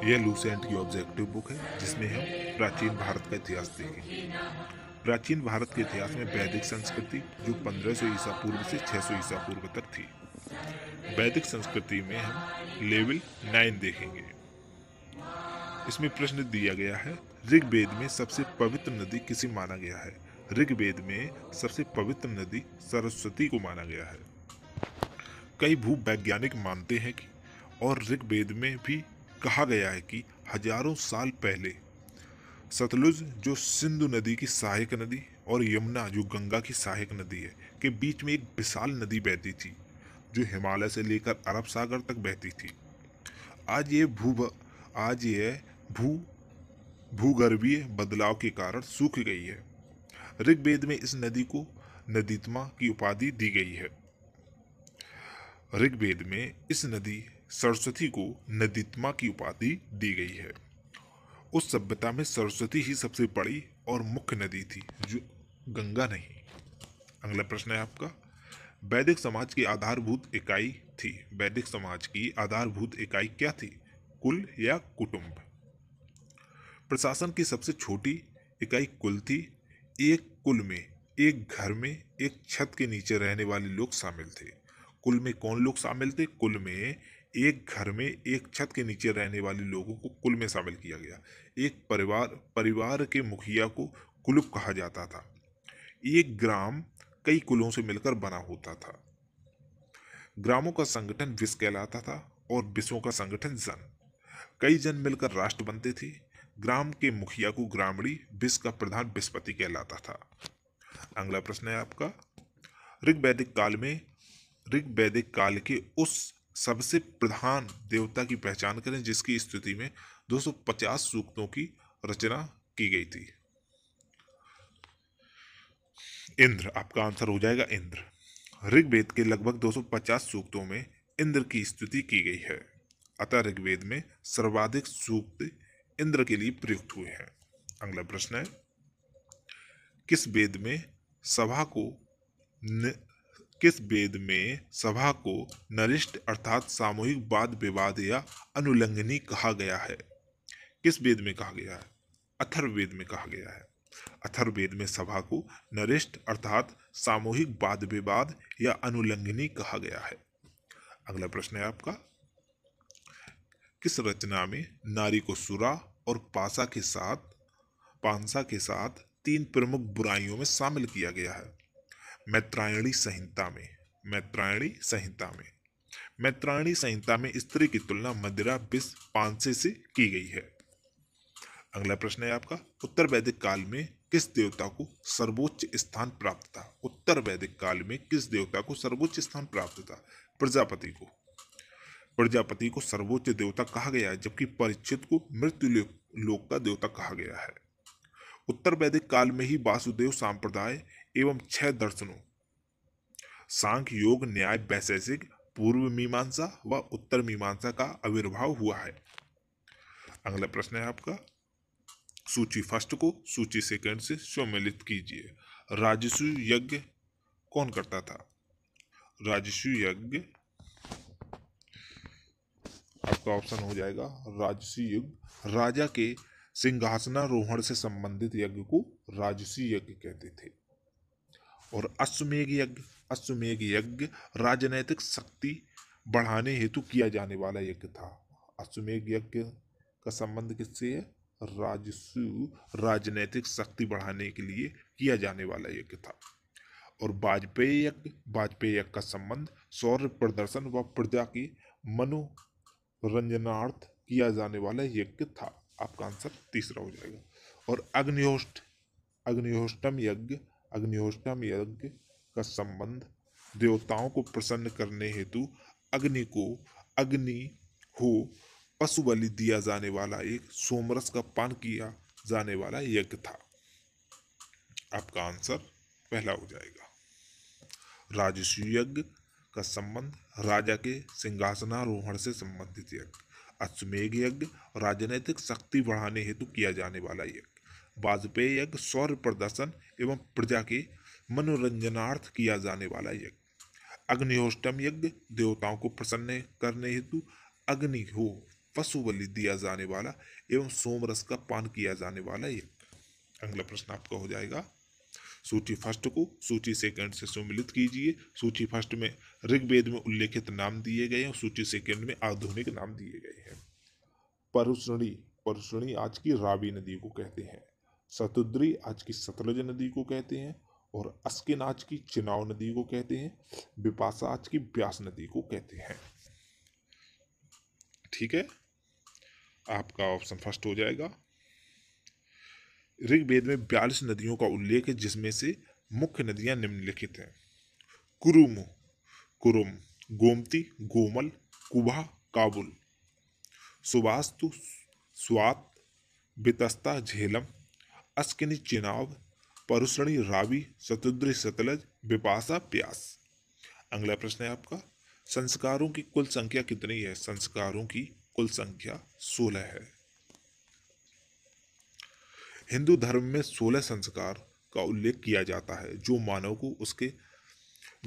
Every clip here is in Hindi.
यह लूसेंट की ऑब्जेक्टिव बुक है जिसमें हम प्राचीन भारत का इतिहास देखेंगे। प्राचीन भारत के इतिहास में वैदिक संस्कृति जो 1500 ईसा पूर्व से 600 ईसा पूर्व तक थी। वैदिक संस्कृति में हम लेवल 9 देखेंगे। इसमें प्रश्न दिया गया है, ऋग्वेद में सबसे पवित्र नदी किसे माना गया है? ऋग्वेद में सबसे पवित्र नदी सरस्वती को माना गया है। कई भूवैज्ञानिक मानते हैं कि और ऋग्वेद में भी कहा गया है कि हजारों साल पहले सतलुज जो सिंधु नदी की सहायक नदी और यमुना जो गंगा की सहायक नदी है के बीच में एक विशाल नदी बहती थी जो हिमालय से लेकर अरब सागर तक बहती थी। आज ये भू आज ये भू भूगर्भीय बदलाव के कारण सूख गई है। ऋग्वेद में इस नदी को नदीत्मा की उपाधि दी गई है। ऋग्वेद में इस नदी सरस्वती को नदीत्मा की उपाधि दी गई है। उस सभ्यता में सरस्वती ही सबसे बड़ी और मुख्य नदी थी, जो गंगा नहीं। अगला प्रश्न है आपका, वैदिक समाज की आधारभूत इकाई थी। वैदिक समाज की आधारभूत इकाई क्या थी? कुल या कुटुंब? प्रशासन की सबसे छोटी इकाई कुल थी। एक कुल में, एक घर में, एक छत के नीचे रहने वाले लोग शामिल थे। कुल में कौन लोग शामिल थे? कुल में एक घर में एक छत के नीचे रहने वाले लोगों को कुल में शामिल किया गया। एक परिवार के मुखिया को कुलुप कहा जाता था। एक ग्राम कई कुलों से मिलकर बना होता था। ग्रामों का संगठन विश्व कहलाता था और विश्वों का संगठन जन। कई जन मिलकर राष्ट्र बनते थे। ग्राम के मुखिया को ग्रामीणी, विश्व का प्रधान विस्पति कहलाता था। अगला प्रश्न है आपका, ऋग्वैदिक काल के उस सबसे प्रधान देवता की पहचान करें जिसकी स्तुति में 250 सूक्तों की रचना की गई थी। इंद्र आपका आंसर हो जाएगा, इंद्र। ऋग्वेद के लगभग 250 सूक्तों में इंद्र की स्तुति की गई है। अतः ऋग्वेद में सर्वाधिक सूक्त इंद्र के लिए प्रयुक्त हुए हैं। अगला प्रश्न है, किस वेद में सभा को नरिष्ट अर्थात सामूहिक वाद विवाद या अनुल्लंघनी कहा गया है? किस वेद में कहा गया है? अथर्ववेद में कहा गया है। अथर्ववेद में सभा को नरिष्ट अर्थात सामूहिक वाद विवाद या अनुल्लंघनी कहा गया है। अगला प्रश्न है आपका, किस रचना में नारी को सुरा और पांसा के साथ 3 प्रमुख बुराइयों में शामिल किया गया है? मैत्रायणी संहिता में स्त्री की तुलना मदिरा, विष, पांसे से की गई है। अगला प्रश्न है आपका, उत्तर वैदिक काल में किस देवता को सर्वोच्च स्थान प्राप्त था? उत्तर वैदिक काल में किस देवता को सर्वोच्च स्थान प्राप्त था? प्रजापति को सर्वोच्च देवता कहा गया है, जबकि परीक्षित को मृत्यु लोक का देवता कहा गया है। उत्तर वैदिक काल में ही वासुदेव संप्रदाय एवं 6 दर्शनों सांख्य, योग, न्याय, वैशेषिक, पूर्व मीमांसा व उत्तर मीमांसा का आविर्भाव हुआ है। अगला प्रश्न है आपका, सूची फर्स्ट को सूची सेकंड से सम्मिलित कीजिए। राजसु यज्ञ कौन करता था? राजसु यज्ञ आपका ऑप्शन हो जाएगा राजसी यज्ञ। राजा के सिंहासनारोहण से संबंधित यज्ञ को राजसी यज्ञ कहते थे। और अश्वमेघ यज्ञ राजनैतिक शक्ति बढ़ाने हेतु किया जाने वाला यज्ञ था। अश्वमेघ यज्ञ का संबंध किससे है? राजसु, राजनैतिक शक्ति बढ़ाने के लिए किया जाने वाला यज्ञ था। और वाजपेयी यज्ञ का संबंध शौर्य प्रदर्शन व प्रजा की मनोरंजनार्थ किया जाने वाला यज्ञ था। आपका आंसर तीसरा हो जाएगा। और अग्निहोष्टम यज्ञ का संबंध देवताओं को प्रसन्न करने हेतु अग्नि हो पशु बलि दिया जाने वाला एक सोमरस का पान किया जाने वाला यज्ञ था। आपका आंसर पहला हो जाएगा। राजसूय यज्ञ का संबंध राजा के सिंहासनारोहण से संबंधित यज्ञ। अश्वमेघ यज्ञ राजनीतिक शक्ति बढ़ाने हेतु किया जाने वाला यज्ञ। वाजपेयी यज्ञ शौर्य प्रदर्शन एवं प्रजा के मनोरंजनार्थ किया जाने वाला यज्ञ। अग्निहोष्टम यज्ञ देवताओं को प्रसन्न करने हेतु अग्नि हो पशु बलि दिया जाने वाला एवं सोमरस का पान किया जाने वाला यज्ञ। अगला प्रश्न आपका हो जाएगा, सूची फर्स्ट को सूची सेकंड से सम्मिलित कीजिए। सूची फर्स्ट में ऋग्वेद में उल्लेखित नाम दिए गए हैं और सूची सेकंड में आधुनिक नाम दिए गए हैं। परुष्णी, परुष्णी आज की रावी नदी को कहते हैं। शतुद्री आज की सतलज नदी को कहते हैं और अस्किन आज की चिनाव नदी को कहते हैं। बिपाशा आज की ब्यास नदी को कहते हैं। ठीक है, आपका ऑप्शन फर्स्ट हो जाएगा। ऋग्वेद में 42 नदियों का उल्लेख है, जिसमें से मुख्य नदियां निम्नलिखित हैं। कुरुम, कुरुम, गोमती, गोमल, कुबा, काबुल, सुबास्तु, स्वात, बितस्ता, झेलम, अस्किनी, चिनाब, परुष्णी, रावी, शतुद्री, सतलज, बिपाशा, ब्यास। अगला प्रश्न है आपका, संस्कारों की कुल संख्या कितनी है? संस्कारों की कुल संख्या 16 है। हिंदू धर्म में 16 संस्कार का उल्लेख किया जाता है, जो मानव को उसके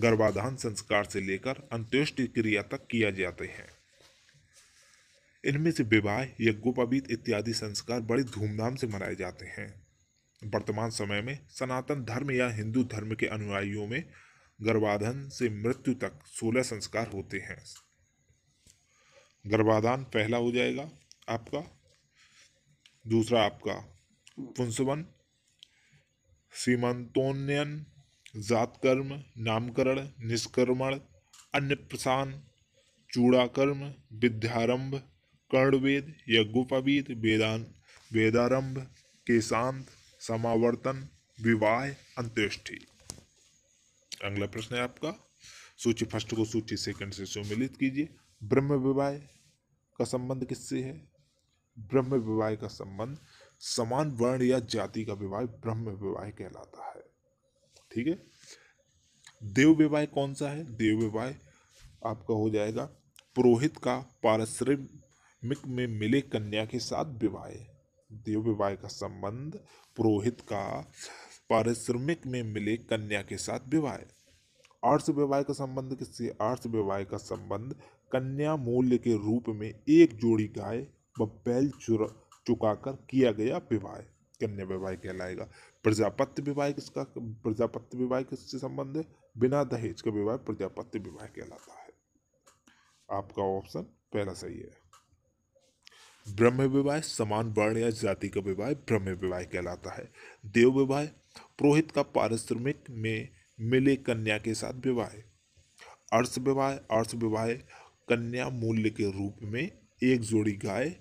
गर्भाधान संस्कार से लेकर अंत्येष्टि क्रिया तक किया जाते हैं। इनमें से विवाह, यज्ञोपवीत इत्यादि संस्कार बड़ी धूमधाम से मनाए जाते हैं। वर्तमान समय में सनातन धर्म या हिंदू धर्म के अनुयायियों में गर्भाधान से मृत्यु तक 16 संस्कार होते हैं। गर्भाधान पहला हो जाएगा आपका। दूसरा आपका पुंसवन, सीमंतोन्नयन, जातकर्म, नामकरण, निष्कर्मण, अन्नप्रसान, चूड़ाकर्म, विद्यारंभ, कर्णवेद, यज्ञोपवीत, वेदारंभ, केशांत, समावर्तन, विवाह, अंत्येष्टि। अगला प्रश्न है आपका, सूची फर्स्ट को सूची सेकंड से सम्मिलित कीजिए। ब्रह्म विवाह का संबंध किससे है? ब्रह्म विवाह का संबंध समान वर्ण या जाति का विवाह ब्रह्म विवाह कहलाता है। ठीक है। देव विवाह कौन सा है? देव विवाह आपका हो जाएगा पुरोहित का पारिश्रमिक में मिले कन्या के साथ विवाह। देव विवाह का संबंध पुरोहित का पारिश्रमिक में मिले कन्या के साथ विवाह। आर्ष विवाह का संबंध किससे? आर्ष विवाह का संबंध कन्या मूल्य के रूप में एक जोड़ी गाय व बैल चुकाकर किया गया विवाह कन्या विवाह कहलाएगा। प्रजापत्य विवाह किसका? प्रजापत्य विवाह किससे संबंध है? बिना दहेज का विवाह प्रजापत्य विवाह कहलाता है। आपका ऑप्शन पहला सही है। ब्रह्म विवाह समान वर्ण या जाति का विवाह ब्रह्म विवाह कहलाता है। देव विवाह पुरोहित का पारिश्रमिक में मिले कन्या के साथ विवाह। अर्ष विवाह, अर्ष विवाह कन्या मूल्य के रूप में एक जोड़ी गाय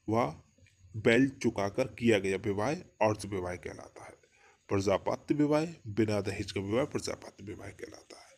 व बैल चुकाकर किया गया विवाह अर्ष विवाह कहलाता है। प्रजापत्य विवाह बिना दहेज का विवाह प्रजापत्य विवाह कहलाता है।